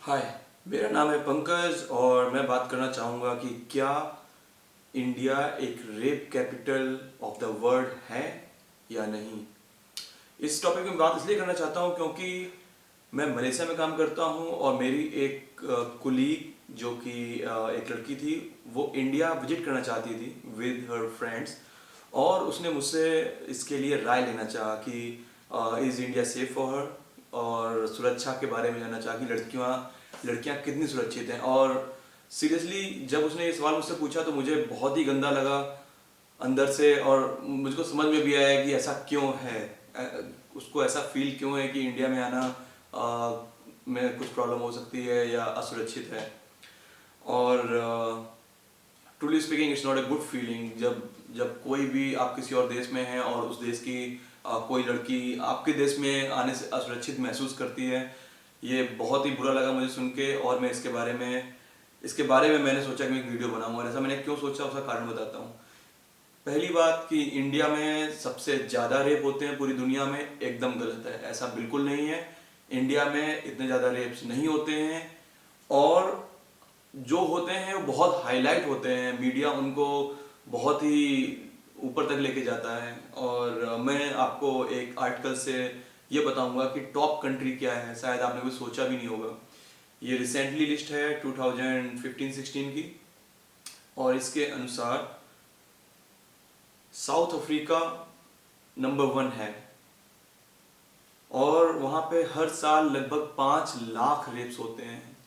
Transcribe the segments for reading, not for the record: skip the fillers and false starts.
हाय, मेरा नाम है पंकज और मैं बात करना चाहूँगा कि क्या इंडिया एक rape capital of the world है या नहीं। इस टॉपिक में बात इसलिए करना चाहता हूँ क्योंकि मैं मलेशिया में काम करता हूँ और मेरी एक कुलीग जो कि एक लड़की थी, वो इंडिया विजिट करना चाहती थी विद हर फ्रेंड्स। और उसने मुझसे इसके लिए राय लेना चाहा कि is India safe for her, और सुरक्षा के बारे में जानना चाहा कि लड़कियां कितनी सुरक्षित हैं। और सीरियसली जब उसने ये सवाल मुझसे पूछा तो मुझे बहुत ही गंदा लगा अंदर से, और मुझको समझ में भी आया कि ऐसा क्यों है। उसको ऐसा फील क्यों है कि इंडिया में आना में कुछ प्रॉब्लम हो सकती है या असुरक्षित है। और truly speaking it's not a good feeling जब जब कोई भी आप किसी और देश में है और उस देश की कोई लड़की आपके देश में आने से असुरक्षित महसूस करती है। ये बहुत ही बुरा लगा मुझे सुन के, और मैं इसके बारे में मैंने सोचा कि मैं एक वीडियो बनाऊंगा। और ऐसा मैंने क्यों सोचा उसका कारण बताता हूँ। पहली बात कि इंडिया में सबसे ज़्यादा रेप होते हैं पूरी दुनिया में, एकदम गलत है, ऐसा बिल्कुल नहीं है। इंडिया में इतने ज़्यादा रेप्स नहीं होते हैं, और जो होते हैं वो बहुत हाईलाइट होते हैं, मीडिया उनको बहुत ही ऊपर तक लेके जाता है। और मैं आपको एक आर्टिकल से ये बताऊंगा कि टॉप कंट्री क्या है, शायद आपने कोई सोचा भी नहीं होगा। ये रिसेंटली लिस्ट है 2015-16 की, और इसके अनुसार साउथ अफ्रीका नंबर 1 है, और वहाँ पे हर साल लगभग 5 लाख रेप्स होते हैं।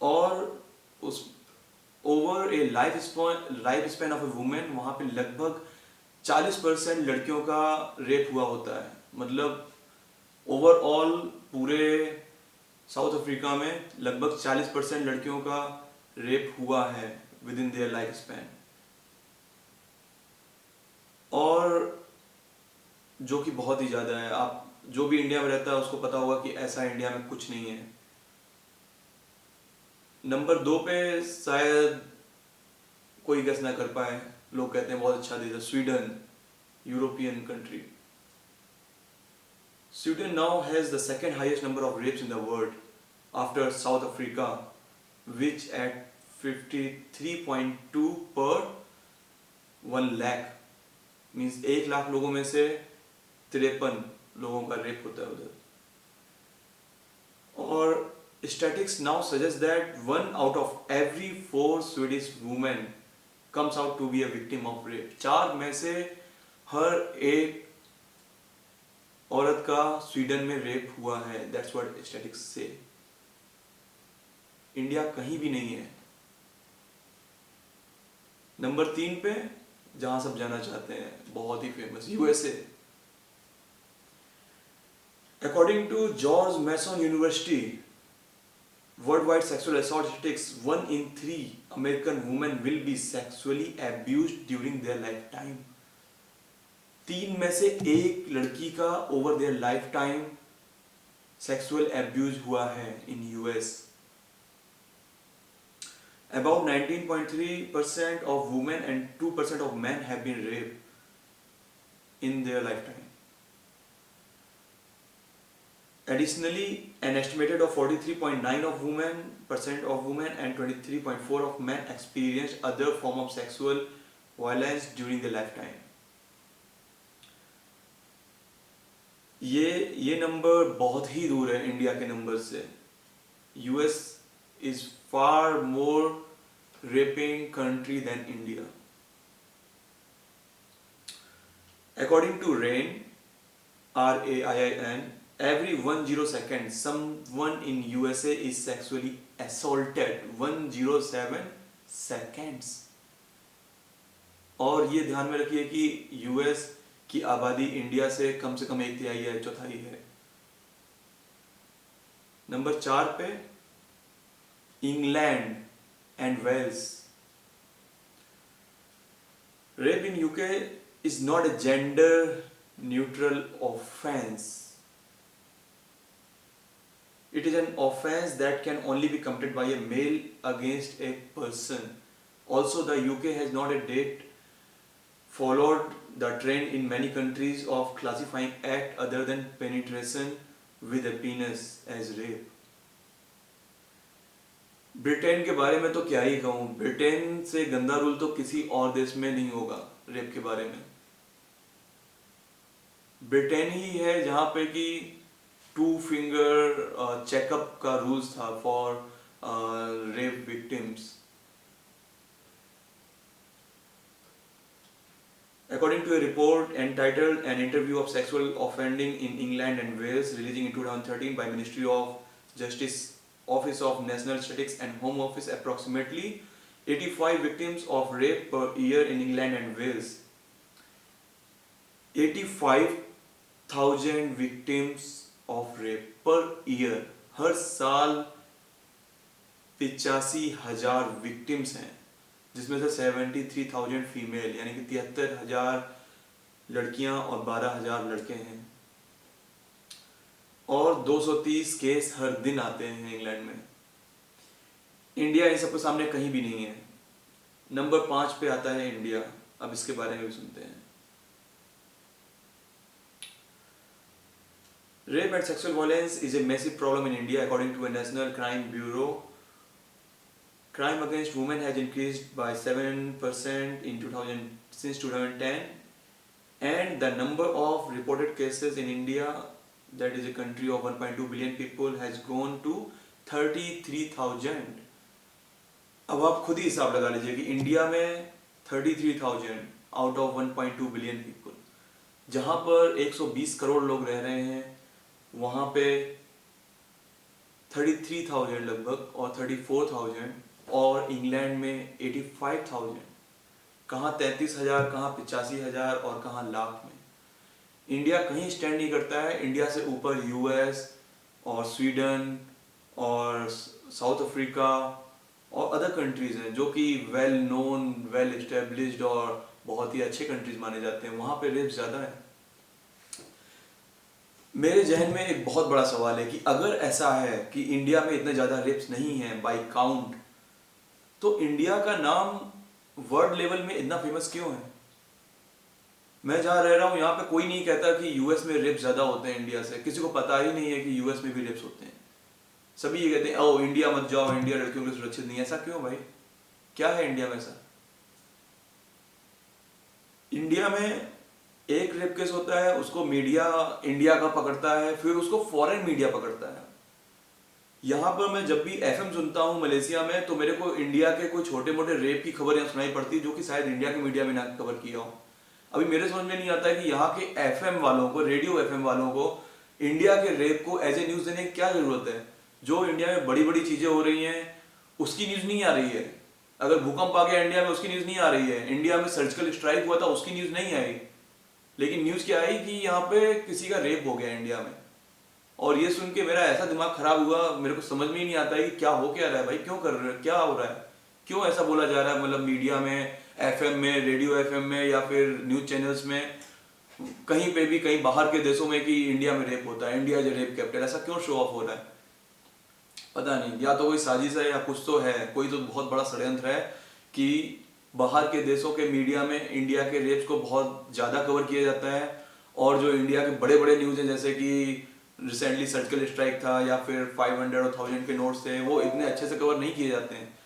और उस over A life span of A women वहाँ पे लगभग 40% लड़कियों का रेप हुआ होता है। मतलब ओवरऑल पूरे साउथ अफ्रीका में लगभग 40% लड़कियों का रेप हुआ है with in their life span. और जो कि बहुत ही ज़्यादा है। आप जो भी इंडिया में रहता है उसको पता होगा कि ऐसा इंडिया में कुछ नहीं है। नंबर 2 पे शायद कोई गेस ना कर पाए, लोग कहते हैं बहुत अच्छा देश है, Sweden, European country. Sweden now has the second highest number of rapes in the world after South Africa, which at 53.2 per 1 lakh, means 1 lakh लोगों में से 53 लोगों का रेप होता है उधर। और statistics now suggest that 1 out of every 4 Swedish women comes out to be a victim of rape। 4 में से हर एक औरत का स्वीडन में रेप हुआ है। दैट्स व्हाट स्टैटिस्टिक्स से। इंडिया कहीं भी नहीं है। नंबर 3 पे जहां सब जाना चाहते हैं, बहुत ही famous, USA. According to George Mason University worldwide sexual assault statistics, 1 in 3 American women will be sexually abused during their lifetime. 3 में से 1 लड़की का over their lifetime sexual abuse हुआ है in US. About 19.3% of women and 2% of men have been raped in their lifetime. Additionally, an estimated of 43.9 of percent of women and 23.4 of men experienced other form of sexual violence during their lifetime. ये number बहुत ही दूर है India के number से। US is far more raping country than India. According to RAIN, RAIN, every 10 seconds someone in USA is sexually assaulted। 107 seconds। और ये ध्यान में रखिए कि यूएस की आबादी इंडिया से कम 1/3 है, 1/4 है। नंबर 4 पे England and Wales. Rape in UK is not a gender neutral offense. It is an offense that can only be committed by a male against a person. Also, the UK has not a date followed the trend in many countries of classifying act other than penetration with a penis as rape. Britain के बारे में तो क्या ही कहूँ, Britain से गंदा rule तो किसी और देश में नहीं होगा रेप के बारे में। ब्रिटेन ही है जहाँ पे कि 2 फिंगर चेकअप का रूल्स था for rape victims. According to a report entitled An Interview of Sexual Offending in England and Wales, releasing in 2013 by Ministry of Justice, Office of National Statistics and Home Office, approximately 85 victims of rape per year in England and Wales. 85,000 victims of rape per year. हर साल 85,000 victims हैं, जिसमें से 73,000 female, यानी कि 73,000 लड़कियां और 12,000 लड़के हैं। और 230 केस हर दिन आते हैं इंग्लैंड में। इंडिया इन सबके सामने कहीं भी नहीं है। नंबर 5 पे आता है इंडिया। अब इसके बारे में भी सुनते हैं। Rape and sexual violence is a massive problem in India, according to a National Crime Bureau. Crime against women has increased by 7% since 2010, and the number of reported cases in India, that is a country of 1.2 billion people, has gone to 33,000. अब आप खुद ही हिसाब लगा लीजिए कि India में 33,000 out of 1.2 billion people, जहाँ पर 120 करोड़ लोग रह रहे हैं, वहाँ पे 33,000 लगभग और 34,000, और इंग्लैंड में 85,000। कहाँ 33,000, कहाँ 85,000 और कहाँ लाख में। इंडिया कहीं स्टैंड नहीं करता है। इंडिया से ऊपर यूएस और स्वीडन और साउथ अफ्रीका और अदर कंट्रीज हैं जो कि वेल नोन, वेल एस्टेब्लिश्ड और बहुत ही अच्छे कंट्रीज माने जाते हैं। वहाँ पे रेप ज़्यादा है। मेरे जहन में एक बहुत बड़ा सवाल है कि अगर ऐसा है कि इंडिया में इतने ज़्यादा रेप्स नहीं हैं बाय काउंट, तो इंडिया का नाम वर्ल्ड लेवल में इतना फेमस क्यों है? मैं जहाँ रह रहा हूँ यहाँ पे कोई नहीं कहता कि यूएस में रेप ज़्यादा होते हैं इंडिया से। किसी को पता ही नहीं है कि यूएस में भी रेप्स होते हैं। सभी ये कहते हैं ओ इंडिया मत जाओ, इंडिया लड़कियों के लिए सुरक्षित नहीं है। ऐसा क्यों भाई? क्या है इंडिया में ऐसा? इंडिया में एक रेप केस होता है, उसको मीडिया इंडिया का पकड़ता है, फिर उसको फॉरेन मीडिया पकड़ता है। यहाँ पर मैं जब भी एफएम सुनता हूँ मलेशिया में, तो मेरे को इंडिया के कोई छोटे मोटे रेप की खबर यहाँ सुनाई पड़ती है जो कि शायद इंडिया के मीडिया में ना कवर किया हो। अभी मेरे समझ में नहीं आता है कि यहाँ के एफएम वालों को, रेडियो एफएम वालों को इंडिया के रेप को एज ए न्यूज देने की क्या जरूरत है? जो इंडिया में बड़ी बड़ी चीजें हो रही हैं उसकी न्यूज नहीं आ रही है। अगर भूकंप आ गया इंडिया में, उसकी न्यूज नहीं आ रही है। इंडिया में सर्जिकल स्ट्राइक हुआ था, उसकी न्यूज नहीं आई। लेकिन न्यूज क्या आई कि यहाँ पे किसी का रेप हो गया इंडिया में। और ये सुन के मेरा ऐसा दिमाग खराब हुआ, मेरे को समझ में ही नहीं आता है कि क्या हो क्या रहा है भाई, क्यों कर रहे हैं, क्या हो रहा है, क्यों ऐसा बोला जा रहा है? मतलब मीडिया में, एफएम में, रेडियो एफएम में या फिर न्यूज चैनल्स में, कहीं पे भी, कहीं बाहर के देशों में कि इंडिया में रेप होता है, इंडिया इज रेप कैपिटल। ऐसा क्यों शो ऑफ हो रहा है? पता नहीं, या तो कोई साजिश है या कुछ तो है, कोई तो बहुत बड़ा षड्यंत्र है कि बाहर के देशों के मीडिया में इंडिया के रेप्स को बहुत ज़्यादा कवर किया जाता है, और जो इंडिया के बड़े बड़े न्यूज़ हैं जैसे कि रिसेंटली सर्जिकल स्ट्राइक था या फिर 500 और 1000 के नोट्स थे, वो इतने अच्छे से कवर नहीं किए जाते हैं।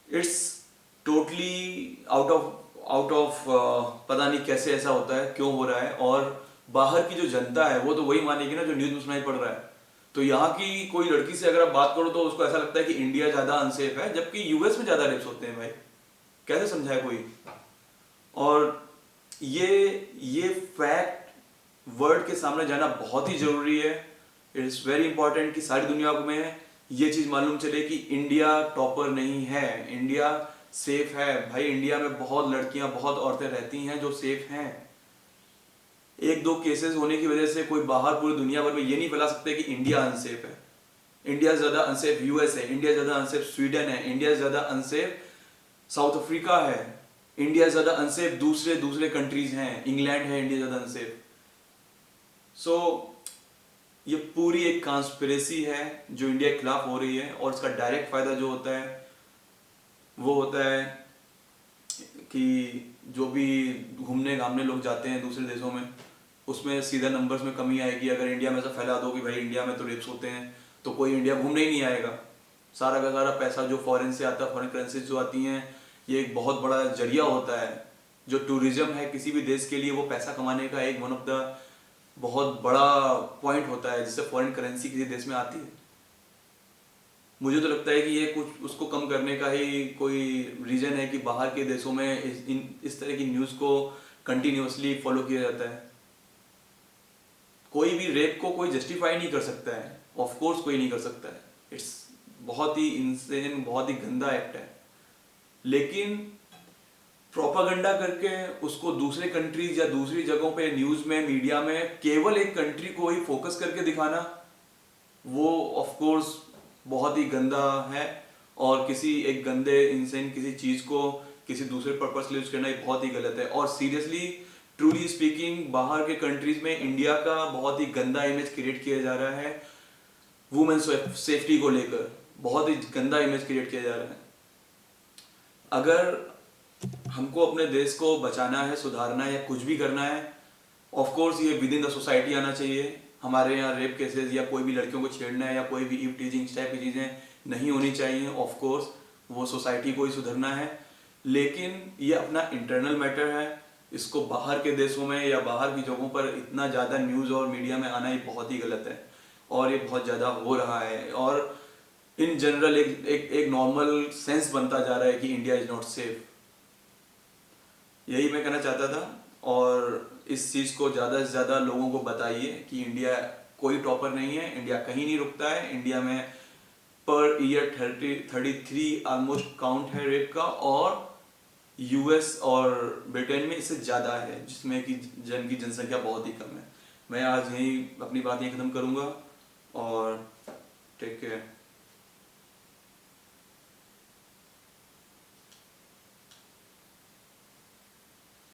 इट्स टोटली आउट ऑफ पता नहीं कैसे ऐसा होता है, क्यों हो रहा है। और बाहर की जो जनता है वो तो वही मानेगी ना जो न्यूज़ में सुनाई पड़ रहा है। तो यहाँ की कोई लड़की से अगर आप बात करो तो उसको ऐसा लगता है कि इंडिया ज़्यादा अनसेफ है, जबकि यूएस में ज़्यादा रेप्स होते हैं भाई। कैसे समझाए कोई? और ये फैक्ट वर्ल्ड के सामने जाना बहुत ही जरूरी है। इट इज़ वेरी इंपॉर्टेंट कि सारी दुनिया में ये चीज़ मालूम चले कि इंडिया टॉपर नहीं है, इंडिया सेफ है भाई। इंडिया में बहुत लड़कियां, बहुत औरतें रहती हैं जो सेफ हैं। एक दो केसेस होने की वजह से कोई बाहर पूरी दुनिया भर में ये नहीं फैला सकते कि इंडिया अनसेफ है। इंडिया ज़्यादा अनसेफ यूएस है, इंडिया ज़्यादा अनसेफ स्वीडन है, इंडिया ज़्यादा अनसेफ साउथ अफ्रीका है, इंडिया ज़्यादा अनसेफ दूसरे कंट्रीज हैं, इंग्लैंड है, इंडिया ज़्यादा अनसेफ। सो ये पूरी एक कॉन्स्पिरेसी है जो इंडिया के खिलाफ हो रही है, और इसका डायरेक्ट फायदा जो होता है वो होता है कि जो भी घूमने घामने लोग जाते हैं दूसरे देशों में, उसमें सीधा नंबर्स में कमी आएगी। अगर इंडिया में ऐसा फैला दो कि भाई इंडिया में तो रेप्स होते हैं, तो कोई इंडिया घूमने ही नहीं आएगा। सारा का सारा पैसा जो फॉरेन से आता है, फॉरेन करेंसी जो आती हैं, ये एक बहुत बड़ा जरिया होता है। जो टूरिज्म है किसी भी देश के लिए, वो पैसा कमाने का एक वन ऑफ द बहुत बड़ा पॉइंट होता है, जिससे फॉरेन करेंसी किसी देश में आती है। मुझे तो लगता है कि ये कुछ उसको कम करने का ही कोई रीजन है कि बाहर के देशों में इस तरह की न्यूज़ को कंटिन्यूअसली फॉलो किया जाता है। कोई भी रेप को कोई जस्टिफाई नहीं कर सकता है, ऑफ कोर्स कोई नहीं कर सकता है। इट्स बहुत ही इंसेन, बहुत ही गंदा एक्ट है। लेकिन प्रोपागंडा करके उसको दूसरे कंट्रीज या दूसरी जगहों पे न्यूज़ में, मीडिया में केवल एक कंट्री को ही फोकस करके दिखाना, वो ऑफ कोर्स बहुत ही गंदा है। और किसी एक गंदे इंसान किसी चीज को किसी दूसरे पर्पस के लिए यूज करना ये बहुत ही गलत है। और सीरियसली ट्रूली स्पीकिंग, बाहर के कंट्रीज में इंडिया का बहुत ही गंदा इमेज क्रिएट किया जा रहा है। वुमेन सेफ्टी को लेकर बहुत ही गंदा इमेज क्रिएट किया जा रहा है। अगर हमको अपने देश को बचाना है, सुधारना है या कुछ भी करना है, ऑफ कोर्स ये विद इन द सोसाइटी आना चाहिए। हमारे यहाँ रेप केसेस या कोई भी लड़कियों को छेड़ना है या कोई भी इव टीजिंग टाइप की चीज़ें नहीं होनी चाहिए। ऑफ कोर्स वो सोसाइटी को ही सुधरना है। लेकिन ये अपना इंटरनल मैटर है। इसको बाहर के देशों में या बाहर की जगहों पर इतना ज़्यादा न्यूज़ और मीडिया में आना ये बहुत ही गलत है, और ये बहुत ज़्यादा हो रहा है। और इन जनरल एक नॉर्मल सेंस बनता जा रहा है कि इंडिया इज़ नॉट सेफ। यही मैं कहना चाहता था। और इस चीज़ को ज़्यादा से ज़्यादा लोगों को बताइए कि इंडिया कोई टॉपर नहीं है, इंडिया कहीं नहीं रुकता है। इंडिया में पर ईयर 33 ऑलमोस्ट काउंट है रेप का, और यूएस और ब्रिटेन में इससे ज़्यादा है, जिसमें कि जनसंख्या बहुत ही कम है। मैं आज यही अपनी बात यहीं ख़त्म करूँगा, और टेक केयर।